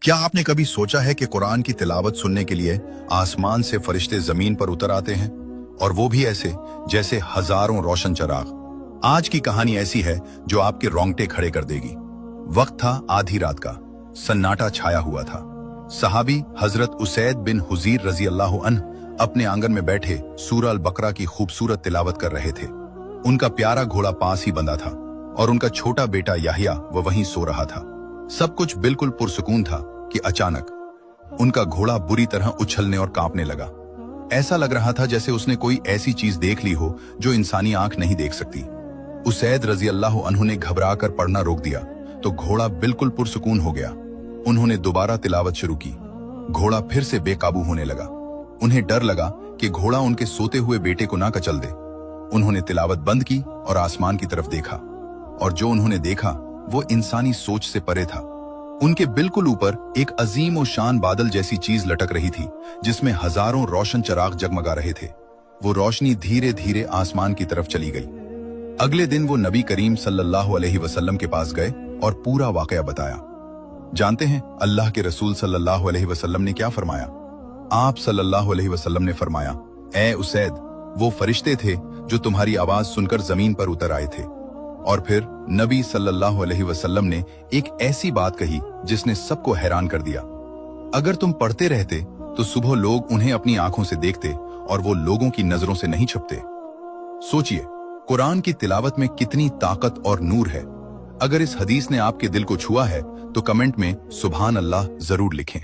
क्या आपने कभी सोचा है कि कुरान की तिलावत सुनने के लिए आसमान से फरिश्ते जमीन पर उतर आते हैं, और वो भी ऐसे जैसे हजारों रोशन चराग। आज की कहानी ऐसी है जो आपके रोंगटे खड़े कर देगी। वक्त था आधी रात का, सन्नाटा छाया हुआ था। सहाबी हजरत उसैद बिन हुजीर रजी अल्लाह अन्ह अपने आंगन में बैठे सूरह अल बकरा की खूबसूरत तिलावत कर रहे थे। उनका प्यारा घोड़ा पास ही बंधा था और उनका छोटा बेटा याहिया वह वहीं सो रहा था। सब कुछ बिल्कुल पुरसुकून था कि अचानक उनका घोड़ा बुरी तरह उछलने और कांपने लगा। ऐसा लग रहा था जैसे उसने कोई ऐसी चीज देख ली हो जो इंसानी आंख नहीं देख सकती। उसैद रजी अल्लाह अन्हु ने घबरा कर पढ़ना रोक दिया तो घोड़ा बिल्कुल पुरसुकून हो गया। उन्होंने दोबारा तिलावत शुरू की। घोड़ा फिर से बेकाबू होने लगा। उन्हें डर लगा कि घोड़ा उनके सोते हुए बेटे को ना कचल दे। उन्होंने तिलावत बंद की और आसमान की तरफ देखा, और जो उन्होंने देखा वो इंसानी सोच से परे था। उनके बिल्कुल ऊपर एक अजीम और शान बादल जैसी चीज लटक रही थी जिसमें हजारों रोशन चराग जगमगा रहे थे। वो रोशनी धीरे धीरे आसमान की तरफ चली गई। अगले दिन वो नबी करीम सल्लल्लाहु अलैहि वसल्लम के पास गए और पूरा वाकया बताया। जानते हैं अल्लाह के रसूल सल्लल्लाहु अलैहि वसल्लम ने क्या फरमाया? आप सल्लल्लाहु अलैहि वसल्लम ने फरमाया, ए उसैद, वो फरिश्ते थे जो तुम्हारी आवाज सुनकर जमीन पर उतर आए थे। और फिर नबी सल्लल्लाहु अलैहि वसल्लम ने एक ऐसी बात कही जिसने सबको हैरान कर दिया। अगर तुम पढ़ते रहते तो सुबह लोग उन्हें अपनी आंखों से देखते और वो लोगों की नजरों से नहीं छुपते। सोचिए, कुरान की तिलावत में कितनी ताकत और नूर है। अगर इस हदीस ने आपके दिल को छुआ है तो कमेंट में सुभान अल्लाह जरूर लिखें।